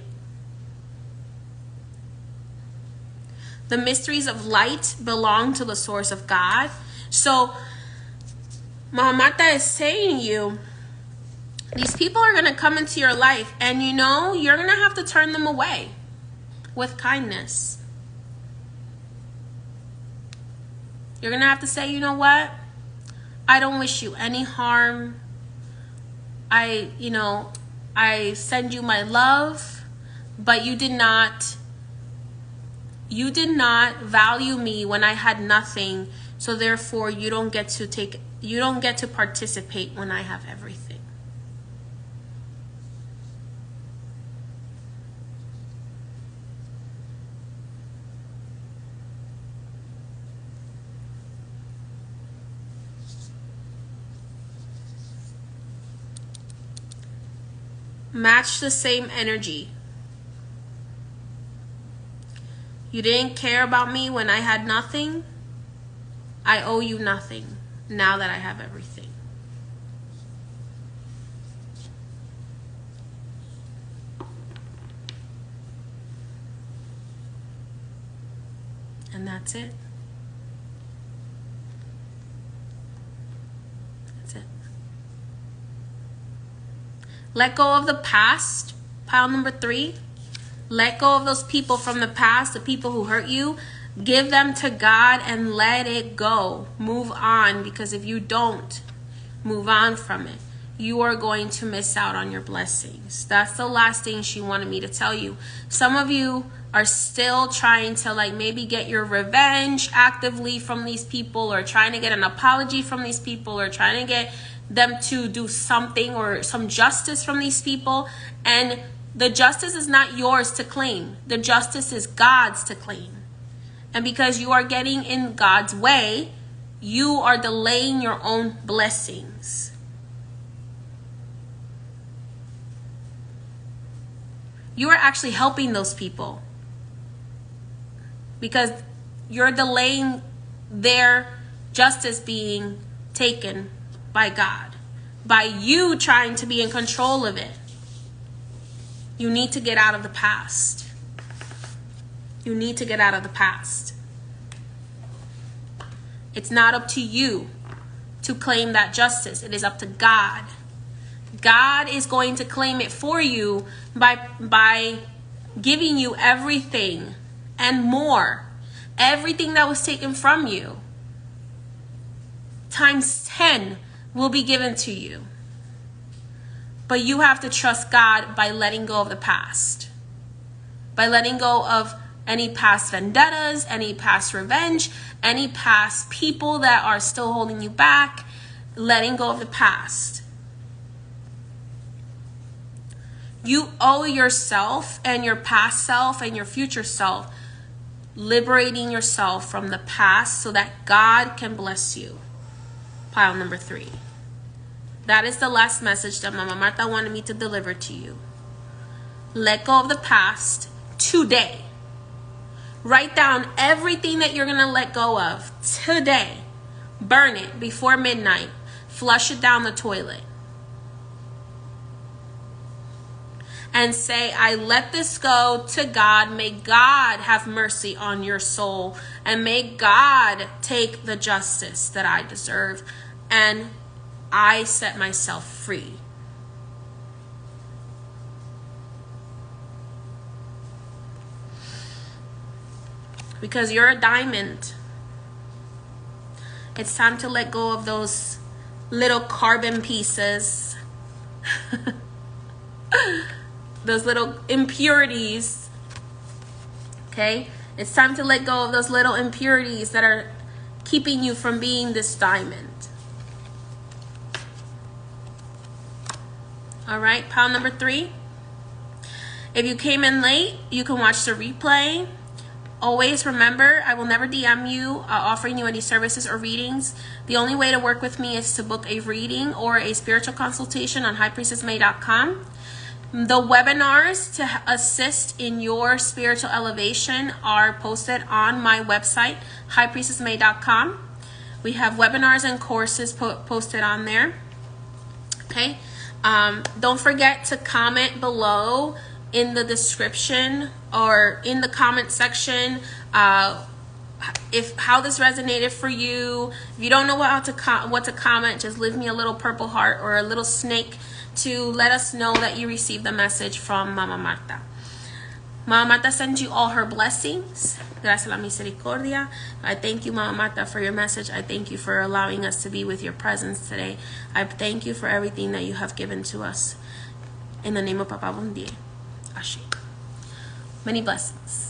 The mysteries of light belong to the source of God. So Marta is saying you, these people are going to come into your life, and you're going to have to turn them away with kindness. You're going to have to say, you know what? I don't wish you any harm. I send you my love, but you did not value me when I had nothing, so therefore you don't get to participate when I have everything. Match the same energy. You didn't care about me when I had nothing. I owe you nothing now that I have everything. And that's it. That's it. Let go of the past, pile number 3. Let go of those people from the past, the people who hurt you. Give them to God and let it go. Move on, because if you don't move on from it, you are going to miss out on your blessings. That's the last thing she wanted me to tell you. Some of you are still trying to maybe get your revenge actively from these people, or trying to get an apology from these people, or trying to get them to do something or some justice from these people. And the justice is not yours to claim. The justice is God's to claim. And because you are getting in God's way, you are delaying your own blessings. You are actually helping those people, because you're delaying their justice being taken by God, by you trying to be in control of it. You need to get out of the past. You need to get out of the past. It's not up to you to claim that justice. It is up to God. God is going to claim it for you by giving you everything and more. Everything that was taken from you, times 10 will be given to you. But you have to trust God by letting go of the past. By letting go of any past vendettas, any past revenge, any past people that are still holding you back. Letting go of the past. You owe yourself and your past self and your future self liberating yourself from the past so that God can bless you. Pile number 3. That is the last message that Mama Marta wanted me to deliver to you. Let go of the past today. Write down everything that you're going to let go of today. Burn it before midnight. Flush it down the toilet. And say, I let this go to God. May God have mercy on your soul. And may God take the justice that I deserve. And I set myself free. Because you're a diamond. It's time to let go of those little carbon pieces. Those little impurities. Okay? It's time to let go of those little impurities that are keeping you from being this diamond. All right, pile number 3. If you came in late, you can watch the replay. Always remember, I will never DM you offering you any services or readings. The only way to work with me is to book a reading or a spiritual consultation on highpriestessmay.com. The webinars to assist in your spiritual elevation are posted on my website, highpriestessmay.com. We have webinars and courses posted on there. Okay. Don't forget to comment below in the description or in the comment section if how this resonated for you. If you don't know what to comment, just leave me a little purple heart or a little snake to let us know that you received the message from Mama Marta. Mama Marta sends you all her blessings. Gracias a la misericordia. I thank you, Mama Marta, for your message. I thank you for allowing us to be with your presence today. I thank you for everything that you have given to us. In the name of Papa Bondie. Ashe. Many blessings.